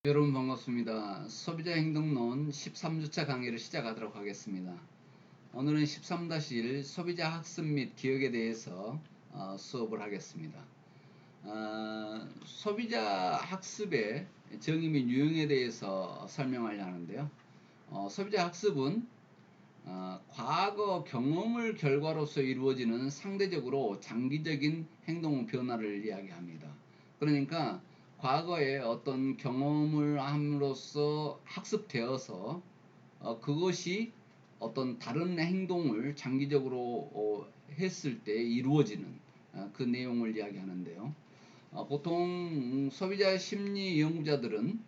여러분 반갑습니다. 소비자 행동론 13주차 강의를 시작하도록 하겠습니다. 오늘은 13-1 소비자 학습 및 기억에 대해서 수업을 하겠습니다. 소비자 학습의 정의 및 유형에 대해서 설명하려 하는데요. 소비자 학습은 과거 경험을 결과로서 이루어지는 상대적으로 장기적인 행동 변화를 이야기합니다. 그러니까 과거에 어떤 경험을 함으로써 학습되어서 그것이 어떤 다른 행동을 장기적으로 했을 때 이루어지는 그 내용을 이야기하는데요. 보통 소비자 심리 연구자들은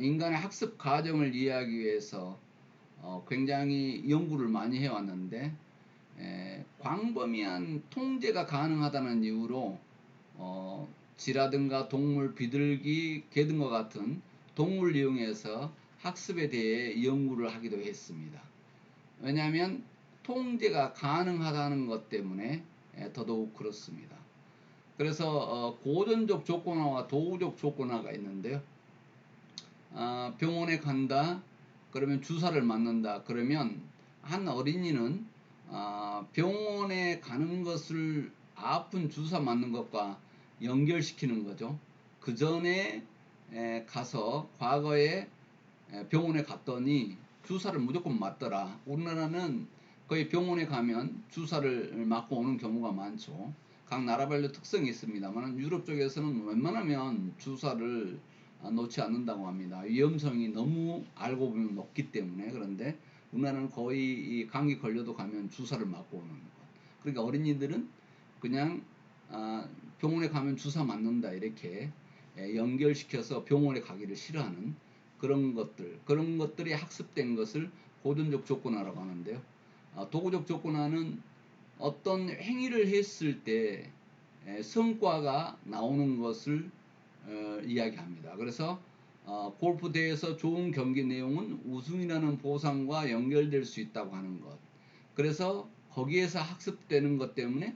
인간의 학습 과정을 이해하기 위해서 굉장히 연구를 많이 해왔는데 광범위한 통제가 가능하다는 이유로 쥐라든가 동물, 비둘기, 개 등과 같은 동물을 이용해서 학습에 대해 연구를 하기도 했습니다. 왜냐하면 통제가 가능하다는 것 때문에 더더욱 그렇습니다. 그래서 고전적 조건화와 도구적 조건화가 있는데요. 병원에 간다 그러면 주사를 맞는다 그러면 한 어린이는 병원에 가는 것을 아픈 주사 맞는 것과 연결시키는 거죠. 그 전에 가서 과거에 병원에 갔더니 주사를 무조건 맞더라. 우리나라는 거의 병원에 가면 주사를 맞고 오는 경우가 많죠. 각 나라별로 특성이 있습니다만 유럽 쪽에서는 웬만하면 주사를 놓지 않는다고 합니다. 위험성이 너무 알고 보면 높기 때문에. 그런데 우리나라는 거의 이 감기 걸려도 가면 주사를 맞고 오는 것. 그러니까 어린이들은 그냥 병원에 가면 주사 맞는다 이렇게 연결시켜서 병원에 가기를 싫어하는 그런 것들이 학습된 것을 고전적 조건화라고 하는데요. 도구적 조건화는 어떤 행위를 했을 때 성과가 나오는 것을 이야기합니다. 그래서 골프 대회에서 좋은 경기 내용은 우승이라는 보상과 연결될 수 있다고 하는 것. 그래서 거기에서 학습되는 것 때문에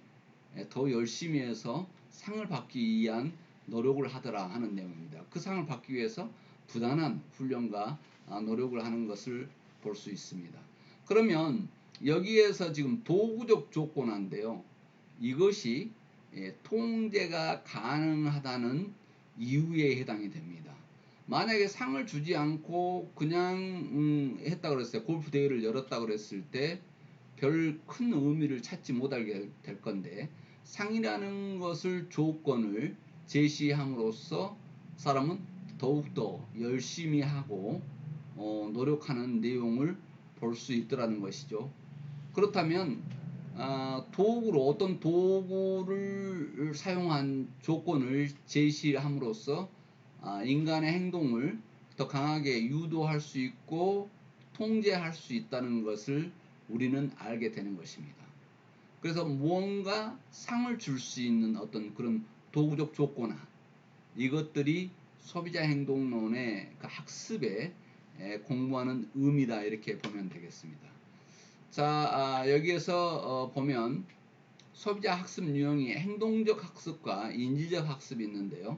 더 열심히 해서 상을 받기 위한 노력을 하더라 하는 내용입니다. 그 상을 받기 위해서 부단한 훈련과 노력을 하는 것을 볼 수 있습니다. 그러면 여기에서 지금 도구적 조건화인데요. 이것이 통제가 가능하다는 이유에 해당이 됩니다. 만약에 상을 주지 않고 그냥 했다 그랬어요. 골프 대회를 열었다 그랬을 때 별 큰 의미를 찾지 못하게 될 건데 상이라는 것을 조건을 제시함으로써 사람은 더욱더 열심히 하고 노력하는 내용을 볼 수 있더라는 것이죠. 그렇다면 도구로 어떤 도구를 사용한 조건을 제시함으로써 인간의 행동을 더 강하게 유도할 수 있고 통제할 수 있다는 것을 우리는 알게 되는 것입니다. 그래서 무언가 상을 줄 수 있는 어떤 그런 도구적 조건화 이것들이 소비자 행동론의 그 학습에 공부하는 의미다 이렇게 보면 되겠습니다. 자, 여기에서 보면 소비자 학습 유형이 행동적 학습과 인지적 학습이 있는데요.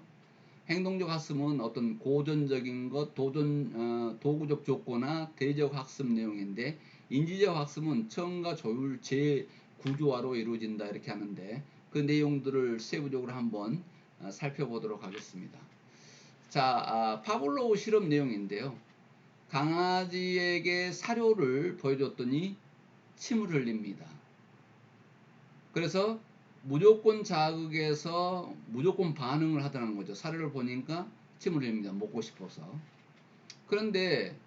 행동적 학습은 어떤 고전적인 것, 도구적 조건화, 대적 학습 내용인데 인지적 학습은 처음과 조율, 재구조화로 이루어진다 이렇게 하는데 그 내용들을 세부적으로 한번 살펴보도록 하겠습니다. 자, 파블로우 실험 내용인데요. 강아지에게 사료를 보여줬더니 침을 흘립니다. 그래서 무조건 자극에서 무조건 반응을 하더라는 거죠. 사료를 보니까 침을 흘립니다. 먹고 싶어서. 그런데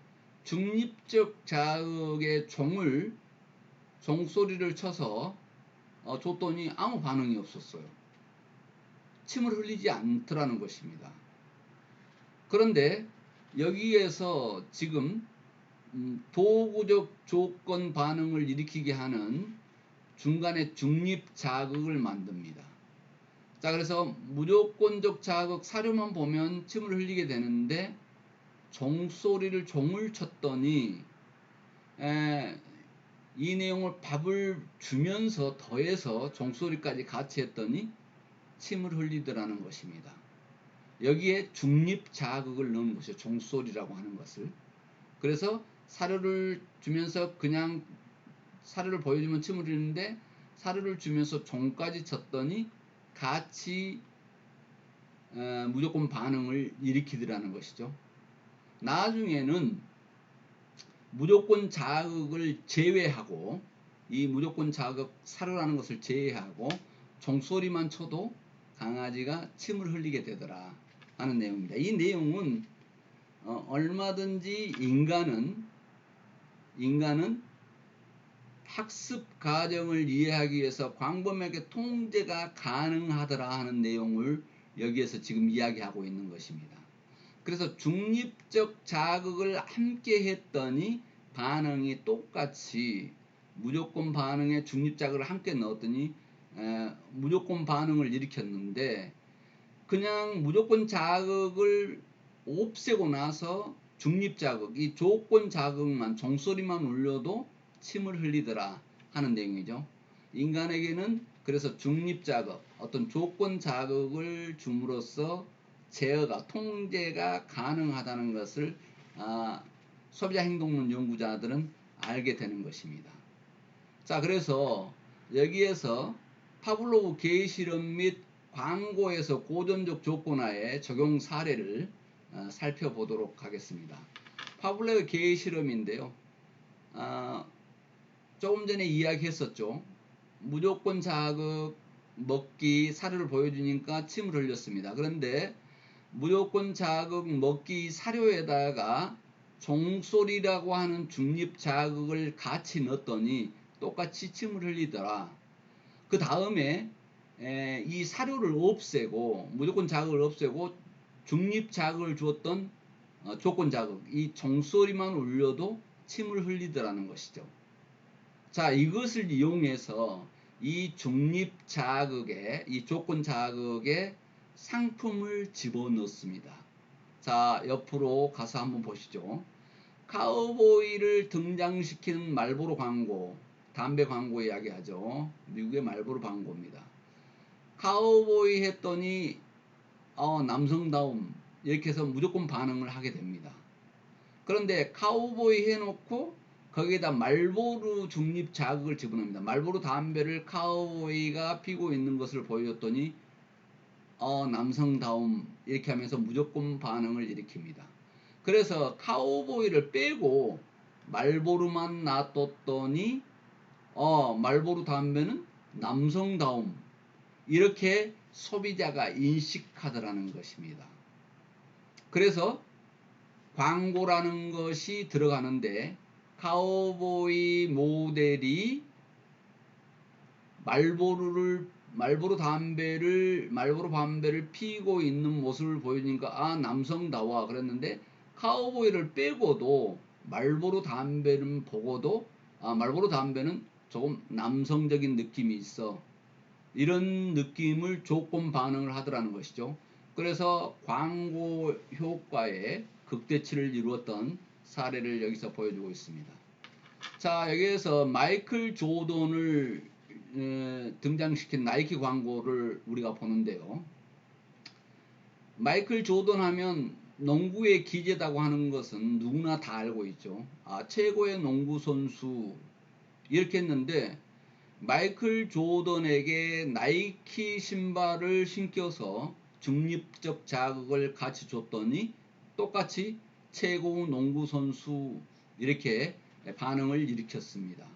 중립적 자극의 종소리를 쳐서 줬더니 아무 반응이 없었어요. 침을 흘리지 않더라는 것입니다. 그런데 여기에서 지금 도구적 조건 반응을 일으키게 하는 중간에 중립 자극을 만듭니다. 자, 그래서 무조건적 자극 사료만 보면 침을 흘리게 되는데 종을 쳤더니 이 내용을 밥을 주면서 더해서 종소리까지 같이 했더니 침을 흘리더라는 것입니다. 여기에 중립 자극을 넣는 것이죠. 종소리라고 하는 것을. 그래서 사료를 주면서 그냥 사료를 보여주면 침을 흘리는데 사료를 주면서 종까지 쳤더니 같이 무조건 반응을 일으키더라는 것이죠. 나중에는 무조건 자극을 제외하고, 이 무조건 자극 사료라는 것을 제외하고 종소리만 쳐도 강아지가 침을 흘리게 되더라 하는 내용입니다. 이 내용은 얼마든지 인간은 학습 과정을 이해하기 위해서 광범위하게 통제가 가능하더라 하는 내용을 여기에서 지금 이야기하고 있는 것입니다. 그래서 중립적 자극을 함께 했더니 반응이 똑같이, 무조건 반응에 중립 자극을 함께 넣었더니 무조건 반응을 일으켰는데, 그냥 무조건 자극을 없애고 나서 중립 자극, 이 조건 자극만, 종소리만 울려도 침을 흘리더라 하는 내용이죠. 인간에게는 그래서 중립 자극, 어떤 조건 자극을 줌으로써 제어가, 통제가 가능하다는 것을 소비자 행동론 연구자들은 알게 되는 것입니다. 자, 그래서 여기에서 파블로브 개 실험 및 광고에서 고전적 조건화의 적용 사례를 살펴보도록 하겠습니다. 파블로브 개 실험인데요. 조금 전에 이야기했었죠. 무조건 자극, 먹기, 사료를 보여주니까 침을 흘렸습니다. 그런데 무조건 자극, 먹기, 사료에다가 종소리라고 하는 중립 자극을 같이 넣었더니 똑같이 침을 흘리더라. 그 다음에 이 사료를 없애고, 무조건 자극을 없애고 중립 자극을 주었던 조건 자극, 이 종소리만 울려도 침을 흘리더라는 것이죠. 자, 이것을 이용해서 이 중립 자극에, 이 조건 자극에 상품을 집어넣습니다. 자, 옆으로 가서 한번 보시죠. 카우보이를 등장시키는 말보로 광고, 담배 광고 이야기하죠. 미국의 말보로 광고입니다. 카우보이 했더니 남성다움, 이렇게 해서 무조건 반응을 하게 됩니다. 그런데 카우보이 해놓고 거기에다 말보로 중립 자극을 집어넣습니다. 말보로 담배를 카우보이가 피고 있는 것을 보여줬더니 남성다움, 이렇게 하면서 무조건 반응을 일으킵니다. 그래서 카우보이를 빼고 말보로만 놔뒀더니 말보로 담배는 남성다움, 이렇게 소비자가 인식하더라는 것입니다. 그래서 광고라는 것이 들어가는데, 카우보이 모델이 말보로 담배를 피고 있는 모습을 보여주니까 남성다워 그랬는데, 카우보이를 빼고도 말보로 담배를 보고도 말보로 담배는 조금 남성적인 느낌이 있어, 이런 느낌을 조건 반응을 하더라는 것이죠. 그래서 광고 효과에 극대치를 이루었던 사례를 여기서 보여주고 있습니다. 자, 여기에서 마이클 조던을 등장시킨 나이키 광고를 우리가 보는데요. 마이클 조던 하면 농구의 기재다고 하는 것은 누구나 다 알고 있죠. 최고의 농구 선수, 이렇게 했는데 마이클 조던에게 나이키 신발을 신겨서 중립적 자극을 같이 줬더니 똑같이 최고 농구 선수, 이렇게 반응을 일으켰습니다.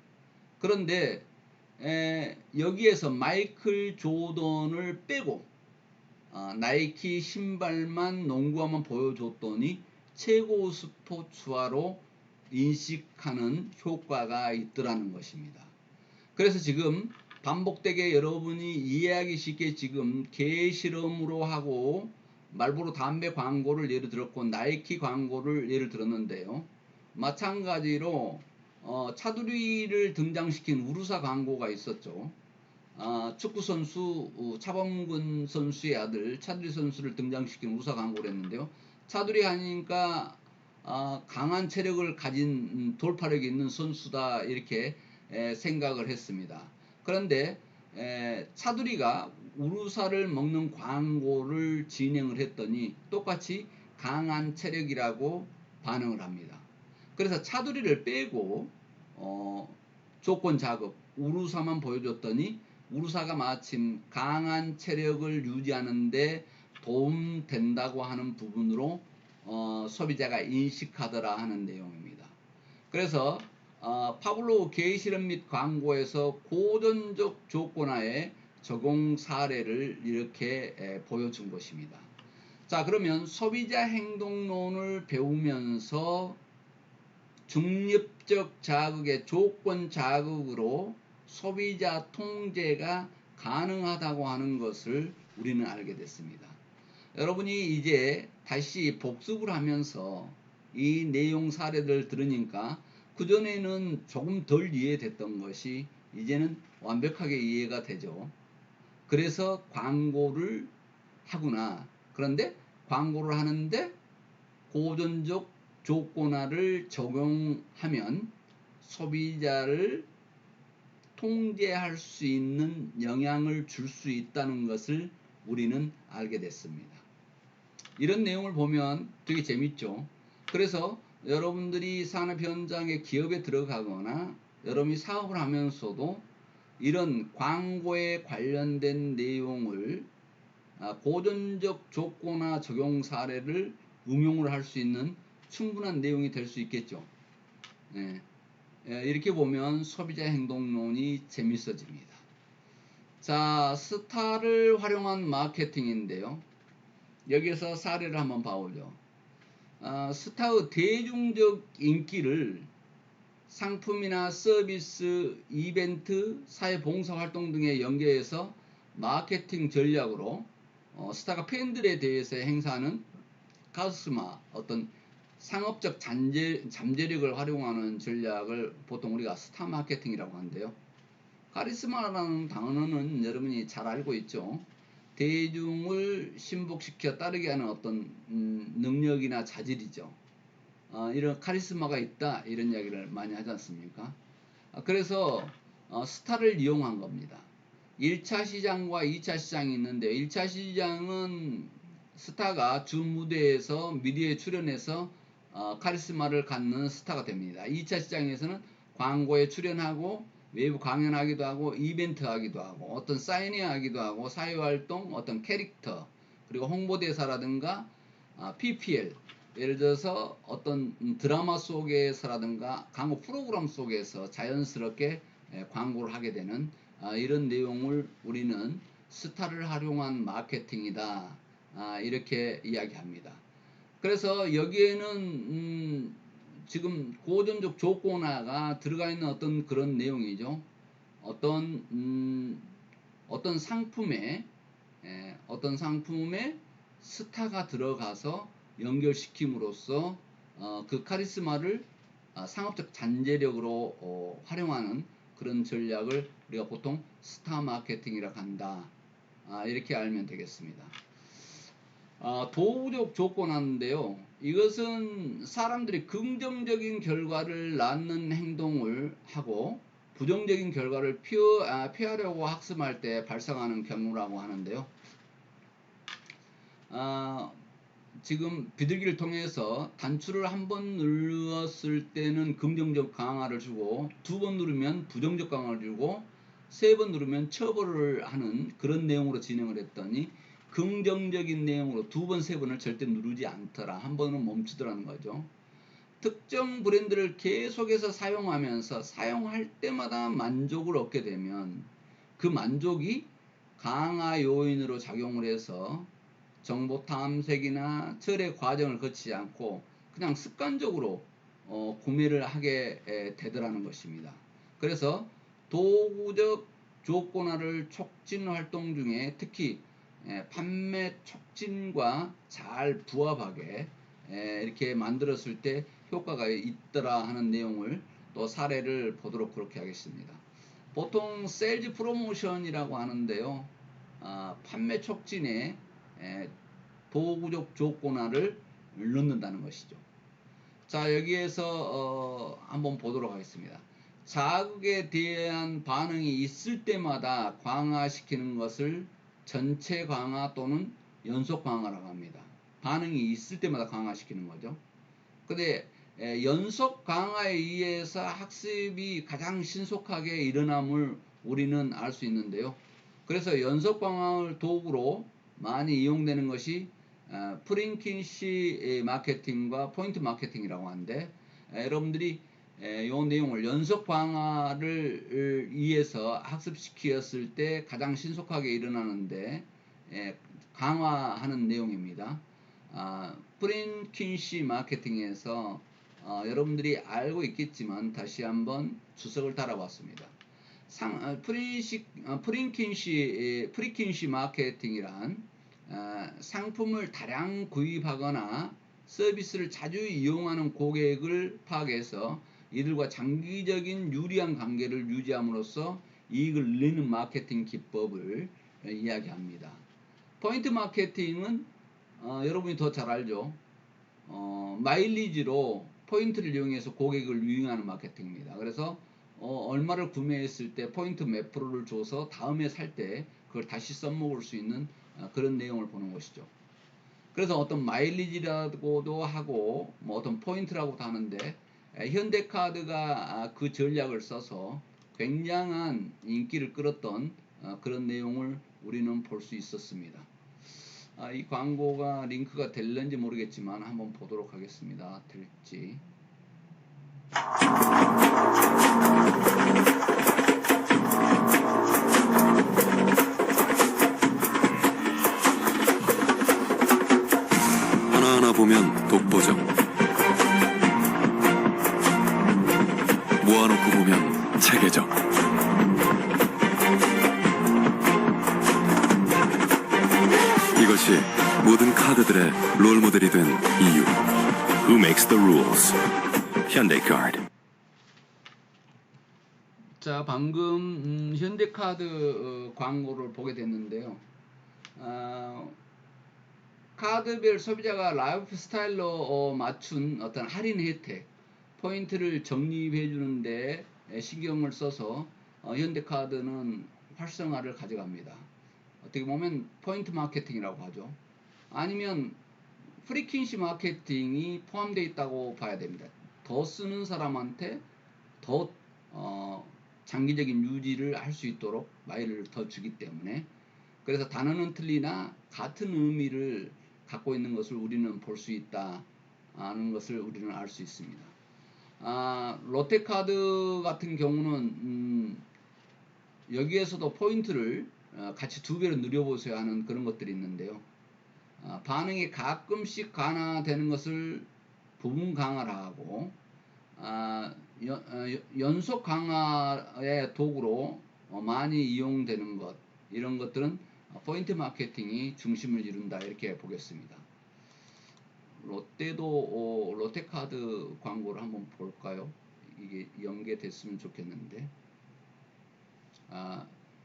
그런데 여기에서 마이클 조던을 빼고 나이키 신발만 농구화만 보여줬더니 최고 스포츠화로 인식하는 효과가 있더라는 것입니다. 그래서 지금 반복되게 여러분이 이해하기 쉽게 지금 개 실험으로 하고 말보로 담배 광고를 예를 들었고 나이키 광고를 예를 들었는데요. 마찬가지로 차두리를 등장시킨 우루사 광고가 있었죠. 축구 선수 차범근 선수의 아들 차두리 선수를 등장시킨 우루사 광고를 했는데요. 차두리 하니까 강한 체력을 가진 돌파력이 있는 선수다, 이렇게 생각을 했습니다. 그런데 차두리가 우루사를 먹는 광고를 진행을 했더니 똑같이 강한 체력이라고 반응을 합니다. 그래서 차두리를 빼고 조건 자극 우루사만 보여줬더니 우루사가 마침 강한 체력을 유지하는데 도움된다고 하는 부분으로 소비자가 인식하더라 하는 내용입니다. 그래서 파블로우 게이실험 및 광고에서 고전적 조건화의 적용 사례를 이렇게 보여준 것입니다. 자, 그러면 소비자 행동론을 배우면서 중립적 자극의 조건 자극으로 소비자 통제가 가능하다고 하는 것을 우리는 알게 됐습니다. 여러분이 이제 다시 복습을 하면서 이 내용 사례들 들으니까 그전에는 조금 덜 이해됐던 것이 이제는 완벽하게 이해가 되죠. 그래서 광고를 하구나. 그런데 광고를 하는데 고전적 조건화를 적용하면 소비자를 통제할 수 있는 영향을 줄 수 있다는 것을 우리는 알게 됐습니다. 이런 내용을 보면 되게 재밌죠. 그래서 여러분들이 산업 현장에 기업에 들어가거나 여러분이 사업을 하면서도 이런 광고에 관련된 내용을 고전적 조건화 적용 사례를 응용을 할 수 있는 충분한 내용이 될 수 있겠죠. 네. 이렇게 보면 소비자 행동론이 재밌어집니다. 자, 스타를 활용한 마케팅인데요. 여기에서 사례를 한번 봐보죠. 스타의 대중적 인기를 상품이나 서비스, 이벤트, 사회봉사활동 등에 연계해서 마케팅 전략으로 스타가 팬들에 대해서 행사하는 카리스마, 어떤 상업적 잠재력을 활용하는 전략을 보통 우리가 스타 마케팅이라고 하는데요. 카리스마라는 단어는 여러분이 잘 알고 있죠. 대중을 신복시켜 따르게 하는 어떤 능력이나 자질이죠. 이런 카리스마가 있다 이런 이야기를 많이 하지 않습니까? 그래서 스타를 이용한 겁니다. 1차 시장과 2차 시장이 있는데 1차 시장은 스타가 주 무대에서 미디어에 출연해서 카리스마를 갖는 스타가 됩니다. 2차 시장에서는 광고에 출연하고 외부 강연하기도 하고 이벤트 하기도 하고 어떤 사인회 하기도 하고 사회활동 어떤 캐릭터 그리고 홍보대사라든가 PPL 예를 들어서 어떤 드라마 속에서라든가 광고 프로그램 속에서 자연스럽게 광고를 하게 되는 이런 내용을 우리는 스타를 활용한 마케팅이다 이렇게 이야기합니다. 그래서 여기에는 지금 고전적 조건화가 들어가 있는 어떤 그런 내용이죠. 어떤 상품에 스타가 들어가서 연결시킴으로써 그 카리스마를 상업적 잠재력으로 활용하는 그런 전략을 우리가 보통 스타 마케팅이라고 한다. 이렇게 알면 되겠습니다. 도구적 조건화인데요. 이것은 사람들이 긍정적인 결과를 낳는 행동을 하고 부정적인 결과를 피하려고 학습할 때 발생하는 경우라고 하는데요. 지금 비둘기를 통해서 단추를 한 번 눌렀을 때는 긍정적 강화를 주고 두 번 누르면 부정적 강화를 주고 세 번 누르면 처벌을 하는 그런 내용으로 진행을 했더니 긍정적인 내용으로 두 번, 세 번을 절대 누르지 않더라. 한 번은 멈추더라는 거죠. 특정 브랜드를 계속해서 사용하면서 사용할 때마다 만족을 얻게 되면 그 만족이 강화 요인으로 작용을 해서 정보 탐색이나 철의 과정을 거치지 않고 그냥 습관적으로 구매를 하게 되더라는 것입니다. 그래서 도구적 조건화를 촉진 활동 중에 특히 판매 촉진과 잘 부합하게 이렇게 만들었을 때 효과가 있더라 하는 내용을 또 사례를 보도록 그렇게 하겠습니다. 보통 세일즈 프로모션이라고 하는데요. 판매 촉진에 도구적 조건화를 넣는다는 것이죠. 자, 여기에서 한번 보도록 하겠습니다. 자극에 대한 반응이 있을 때마다 강화시키는 것을 전체 강화 또는 연속 강화라고 합니다. 반응이 있을 때마다 강화시키는 거죠. 근데 연속 강화에 의해서 학습이 가장 신속하게 일어남을 우리는 알 수 있는데요. 그래서 연속 강화를 도구로 많이 이용되는 것이 프링킨시 마케팅과 포인트 마케팅이라고 하는데, 여러분들이 이 내용을 연속 강화를 위해서 학습시켰을 때 가장 신속하게 일어나는데 강화하는 내용입니다. 프링킨시 마케팅에서 여러분들이 알고 있겠지만 다시 한번 주석을 달아봤습니다. 프리킨시 마케팅이란 상품을 다량 구입하거나 서비스를 자주 이용하는 고객을 파악해서 이들과 장기적인 유리한 관계를 유지함으로써 이익을 늘리는 마케팅 기법을 이야기합니다. 포인트 마케팅은 여러분이 더 잘 알죠. 마일리지로 포인트를 이용해서 고객을 유인하는 마케팅입니다. 그래서 얼마를 구매했을 때 포인트 몇 프로를 줘서 다음에 살 때 그걸 다시 써먹을 수 있는 그런 내용을 보는 것이죠. 그래서 어떤 마일리지라고도 하고 뭐 어떤 포인트라고도 하는데, 현대카드가 그 전략을 써서 굉장한 인기를 끌었던 그런 내용을 우리는 볼 수 있었습니다. 이 광고가 링크가 될는지 모르겠지만 한번 보도록 하겠습니다. 될지. 하나하나 보면 독보적, 모아놓고 보면 체계적. 이것이 모든 카드들의 롤모델이 된 이유. Who makes the rules? 현대카드. 자, 방금 현대카드 광고를 보게 됐는데요. 카드별 소비자가 라이프 스타일로 맞춘 어떤 할인 혜택, 포인트를 적립해 주는데 신경을 써서 현대카드는 활성화를 가져갑니다. 어떻게 보면 포인트 마케팅이라고 하죠. 아니면 프리퀸시 마케팅이 포함되어 있다고 봐야 됩니다. 더 쓰는 사람한테 더 장기적인 유지를 할 수 있도록 마일을 더 주기 때문에, 그래서 단어는 틀리나 같은 의미를 갖고 있는 것을 우리는 볼 수 있다는 것을 우리는 알 수 있습니다. 롯데카드 같은 경우는 여기에서도 포인트를 같이 두 배로 늘려보세요 하는 그런 것들이 있는데요. 반응이 가끔씩 강화되는 것을 부분 강화를 하고, 연속 강화의 도구로 많이 이용되는 것, 이런 것들은 포인트 마케팅이 중심을 이룬다, 이렇게 보겠습니다. 롯데도 롯데카드 광고를 한번 볼까요? 이게 연계됐으면 좋겠는데,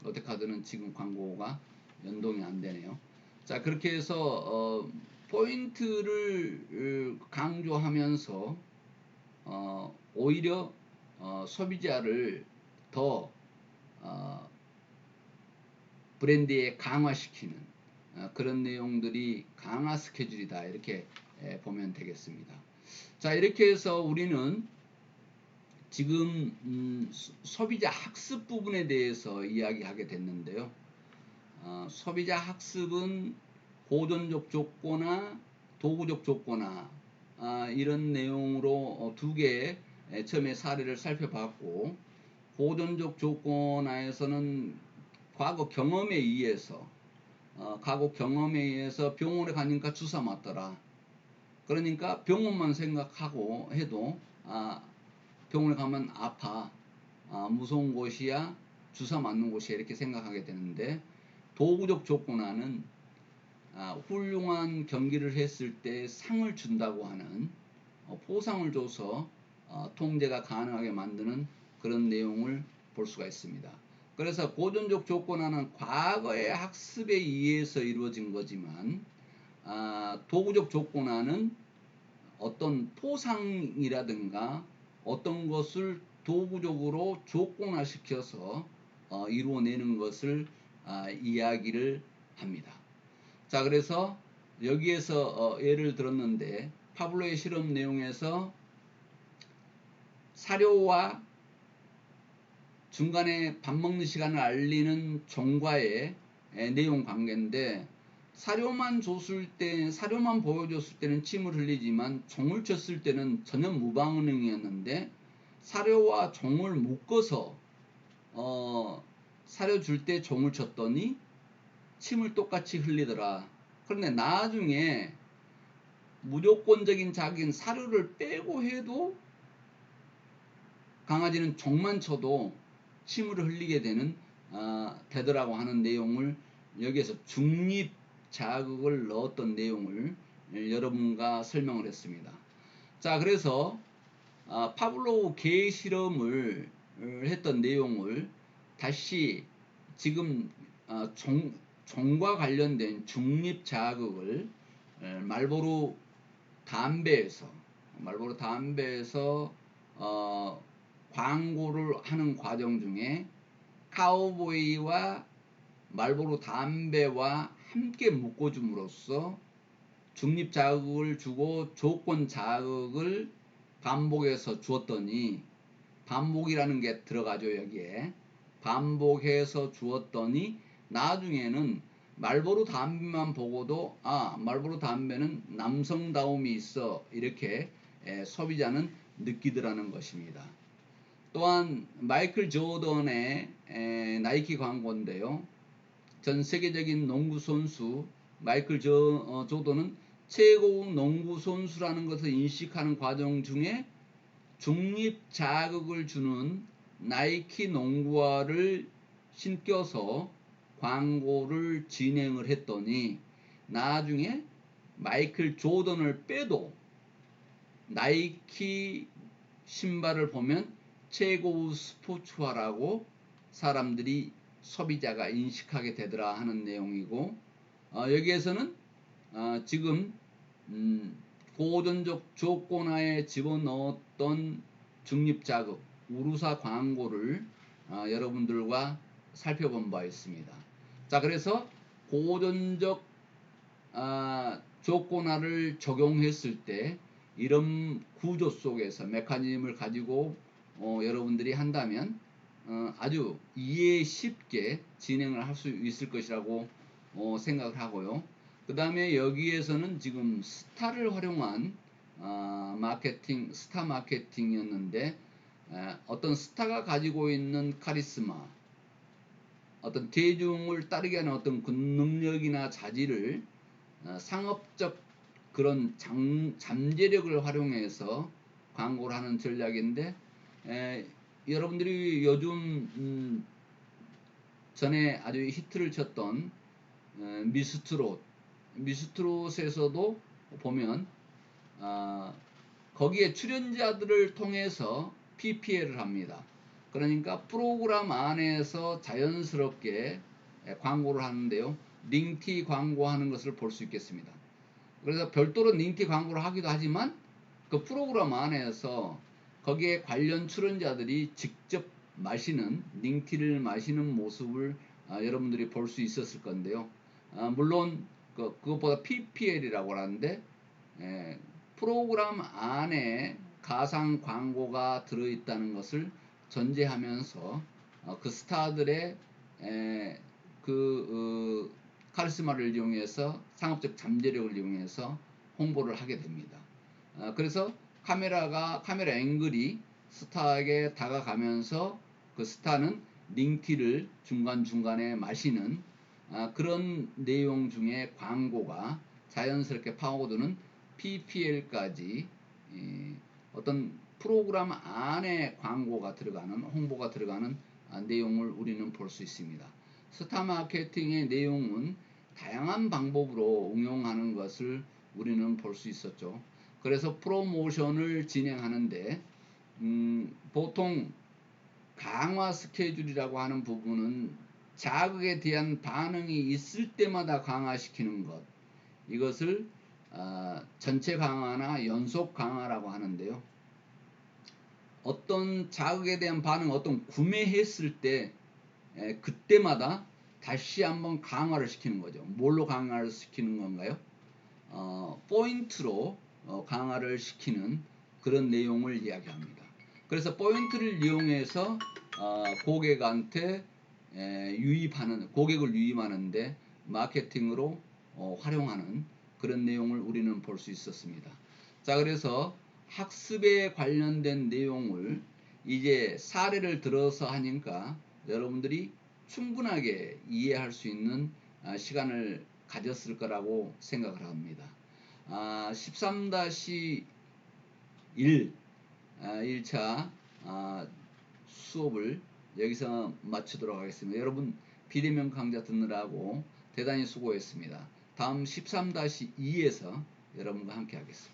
롯데카드는 지금 광고가 연동이 안 되네요. 자, 그렇게 해서 포인트를 강조하면서 오히려 소비자를 더 브랜드에 강화시키는 그런 내용들이 강화 스케줄이다, 이렇게 보면 되겠습니다. 자, 이렇게 해서 우리는 지금 소비자 학습 부분에 대해서 이야기하게 됐는데요. 소비자 학습은 고전적 조건화, 도구적 조건화, 이런 내용으로 두 개의 처음에 사례를 살펴봤고, 고전적 조건화에서는 과거 경험에 의해서 병원에 가니까 주사 맞더라. 그러니까 병원만 생각하고 해도 병원에 가면 아파, 무서운 곳이야, 주사 맞는 곳이야, 이렇게 생각하게 되는데, 도구적 조건화는 훌륭한 경기를 했을 때 상을 준다고 하는 포상을 줘서 통제가 가능하게 만드는 그런 내용을 볼 수가 있습니다. 그래서 고전적 조건화는 과거의 학습에 의해서 이루어진 거지만, 도구적 조건화는 어떤 포상이라든가 어떤 것을 도구적으로 조건화시켜서 이루어내는 것을 이야기를 합니다. 자, 그래서 여기에서 예를 들었는데 파블로의 실험 내용에서 사료와 중간에 밥 먹는 시간을 알리는 종과의 내용 관계인데, 사료만 보여줬을 때는 침을 흘리지만 종을 쳤을 때는 전혀 무반응이었는데, 사료와 종을 묶어서 사료 줄 때 종을 쳤더니 침을 똑같이 흘리더라. 그런데 나중에 무조건적인 자기는 사료를 빼고 해도 강아지는 종만 쳐도 침을 흘리게 되더라고 하는 내용을, 여기에서 중립 자극을 넣었던 내용을 여러분과 설명을 했습니다. 자, 그래서 파블로우 개 실험을 했던 내용을 다시 지금 종과 관련된 중립 자극을 말보로 담배에서 광고를 하는 과정 중에 카우보이와 말보로 담배와 함께 묶어줌으로써 중립 자극을 주고 조건 자극을 반복해서 주었더니, 반복이라는 게 들어가죠. 여기에 반복해서 주었더니 나중에는 말보로 담배만 보고도 말보로 담배는 남성다움이 있어, 이렇게 소비자는 느끼더라는 것입니다. 또한 마이클 조던의 나이키 광고인데요. 전 세계적인 농구 선수 마이클 조던은 최고 농구 선수라는 것을 인식하는 과정 중에 중립 자극을 주는 나이키 농구화를 신겨서 광고를 진행을 했더니, 나중에 마이클 조던을 빼도 나이키 신발을 보면 최고의 스포츠화라고 사람들이, 소비자가 인식하게 되더라 하는 내용이고, 여기에서는 지금 고전적 조건하에 집어넣었던 중립자극 우루사 광고를 여러분들과 살펴본 바 있습니다. 자, 그래서 고전적 조건화를 적용했을 때 이런 구조 속에서 메커니즘을 가지고 여러분들이 한다면 아주 이해 쉽게 진행을 할 수 있을 것이라고 생각을 하고요. 그 다음에 여기에서는 지금 스타를 활용한 스타 마케팅이었는데, 어떤 스타가 가지고 있는 카리스마, 어떤 대중을 따르게 하는 어떤 그 능력이나 자질을 상업적 그런 잠재력을 활용해서 광고를 하는 전략인데, 여러분들이 요즘 전에 아주 히트를 쳤던 미스트롯에서도 보면 거기에 출연자들을 통해서 PPL을 합니다. 그러니까 프로그램 안에서 자연스럽게 광고를 하는데요. 링티 광고하는 것을 볼 수 있겠습니다. 그래서 별도로 링티 광고를 하기도 하지만 그 프로그램 안에서 거기에 관련 출연자들이 직접 링티를 마시는 모습을 여러분들이 볼 수 있었을 건데요. 물론 그것보다 PPL이라고 하는데, 프로그램 안에 가상 광고가 들어있다는 것을 전제하면서 그 스타들의 카리스마를 이용해서, 상업적 잠재력을 이용해서 홍보를 하게 됩니다. 그래서 카메라 앵글이 스타에게 다가가면서 그 스타는 링티를 중간중간에 마시는 그런 내용 중에 광고가 자연스럽게 파고드는 PPL까지 어떤 프로그램 안에 광고가 들어가는, 홍보가 들어가는 내용을 우리는 볼 수 있습니다. 스타 마케팅의 내용은 다양한 방법으로 응용하는 것을 우리는 볼 수 있었죠. 그래서 프로모션을 진행하는데 보통 강화 스케줄이라고 하는 부분은 자극에 대한 반응이 있을 때마다 강화시키는 것, 이것을 전체 강화나 연속 강화라고 하는데요. 어떤 자극에 대한 반응, 어떤 구매했을 때 그때마다 다시 한번 강화를 시키는 거죠. 뭘로 강화를 시키는 건가요? 포인트로 강화를 시키는 그런 내용을 이야기합니다. 그래서 포인트를 이용해서 고객한테 고객을 유입하는데 마케팅으로 활용하는 그런 내용을 우리는 볼 수 있었습니다. 자, 그래서 학습에 관련된 내용을 이제 사례를 들어서 하니까 여러분들이 충분하게 이해할 수 있는 시간을 가졌을 거라고 생각을 합니다. 13-1 1차 수업을 여기서 마치도록 하겠습니다. 여러분 비대면 강좌 듣느라고 대단히 수고했습니다. 다음 13-2에서 여러분과 함께 하겠습니다.